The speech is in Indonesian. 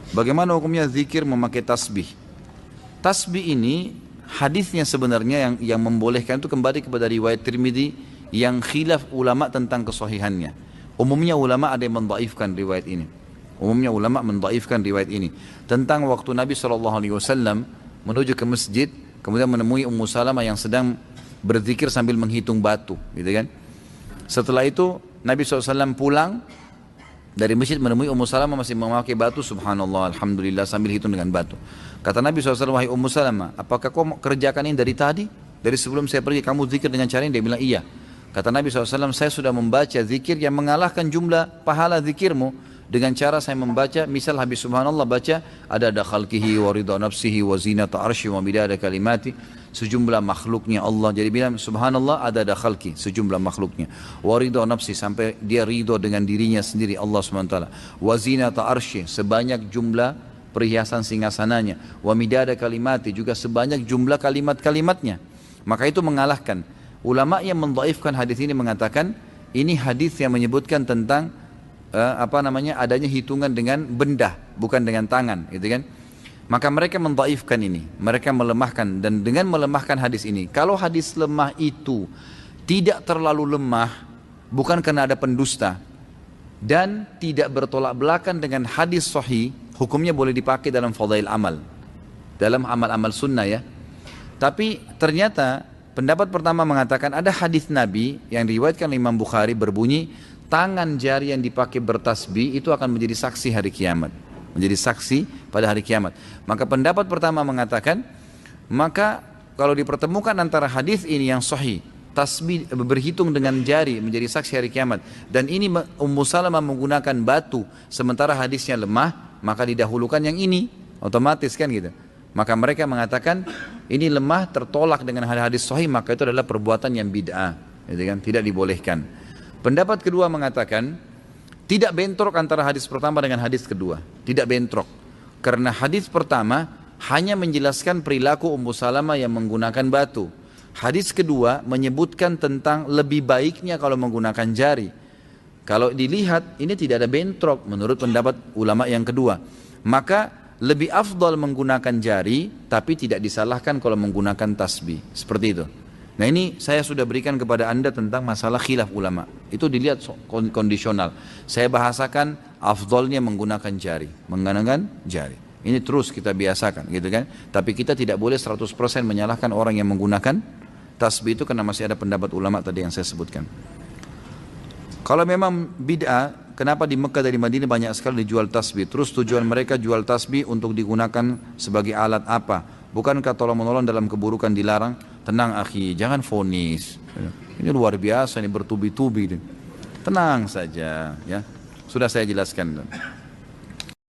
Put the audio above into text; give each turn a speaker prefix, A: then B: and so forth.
A: Bagaimana hukumnya zikir memakai tasbih? Tasbih ini hadisnya sebenarnya yang membolehkan itu kembali kepada riwayat Tirmidzi yang khilaf ulama tentang kesahihannya. Umumnya ulama ada yang mendhaifkan riwayat ini. Umumnya ulama mendhaifkan riwayat ini tentang waktu Nabi SAW menuju ke masjid, kemudian menemui Ummu Salamah yang sedang berzikir sambil menghitung batu, gitu kan? Setelah itu Nabi SAW pulang dari masjid menemui Ummu Salamah masih memakai batu, subhanallah, alhamdulillah, sambil hitung dengan batu. Kata Nabi SAW, wahai Ummu Salamah, apakah kau kerjakan ini dari tadi? Dari sebelum saya pergi kamu zikir dengan cara ini? Dia bilang iya. Kata Nabi SAW, saya sudah membaca zikir yang mengalahkan jumlah pahala zikirmu dengan cara saya membaca, misal habis subhanallah baca ada khalqihi wa ridha nafsihi wa zinata arsy wa midada kalimati, sejumlah makhluknya Allah. Jadi bilang subhanallah ada khalqi, sejumlah makhluknya, wa ridha nafsi, sampai dia ridho dengan dirinya sendiri Allah SWT, wa zinata arsy, sebanyak jumlah perhiasan singgasananya, wa midada kalimati, juga sebanyak jumlah kalimat-kalimatnya. Maka itu mengalahkan. Ulama yang mendhaifkan hadis ini mengatakan ini hadis yang menyebutkan tentang adanya hitungan dengan benda, bukan dengan tangan, gitu kan? Maka mereka mendhaifkan ini, mereka melemahkan, dan dengan melemahkan hadis ini, kalau hadis lemah itu tidak terlalu lemah, bukan karena ada pendusta dan tidak bertolak belakang dengan hadis sahih, hukumnya boleh dipakai dalam fadail amal, dalam amal-amal sunnah ya. Tapi ternyata pendapat pertama mengatakan ada hadis Nabi yang diriwayatkan Imam Bukhari berbunyi tangan jari yang dipakai bertasbih itu akan menjadi saksi hari kiamat, menjadi saksi pada hari kiamat. Maka pendapat pertama mengatakan, maka kalau dipertemukan antara hadis ini yang sahih, tasbih berhitung dengan jari menjadi saksi hari kiamat, dan ini Ummu Salamah menggunakan batu sementara hadisnya lemah, maka didahulukan yang ini, otomatis kan gitu. Maka mereka mengatakan ini lemah tertolak dengan hadis sahih, maka itu adalah perbuatan yang bid'ah, gitu kan? Tidak dibolehkan. Pendapat kedua mengatakan tidak bentrok antara hadis pertama dengan hadis kedua, tidak bentrok, karena hadis pertama hanya menjelaskan perilaku Ummu Salamah yang menggunakan batu. Hadis kedua menyebutkan tentang lebih baiknya kalau menggunakan jari. Kalau dilihat ini tidak ada bentrok menurut pendapat ulama yang kedua, maka lebih afdal menggunakan jari, tapi tidak disalahkan kalau menggunakan tasbih, seperti itu. Nah ini saya sudah berikan kepada anda tentang masalah khilaf ulama. Itu dilihat kondisional. Saya bahasakan afdolnya menggunakan jari. Menggunakan jari. Ini terus kita biasakan gitu kan. Tapi kita tidak boleh 100% menyalahkan orang yang menggunakan tasbih itu karena masih ada pendapat ulama tadi yang saya sebutkan. Kalau memang bid'ah, kenapa di Mekah dari Madinah banyak sekali dijual tasbih? Terus tujuan mereka jual tasbih untuk digunakan sebagai alat apa? Bukankah tolong-menolong dalam keburukan dilarang? Tenang akhi, jangan vonis. Ini luar biasa, ini bertubi-tubi. Tenang saja ya. Sudah saya jelaskan.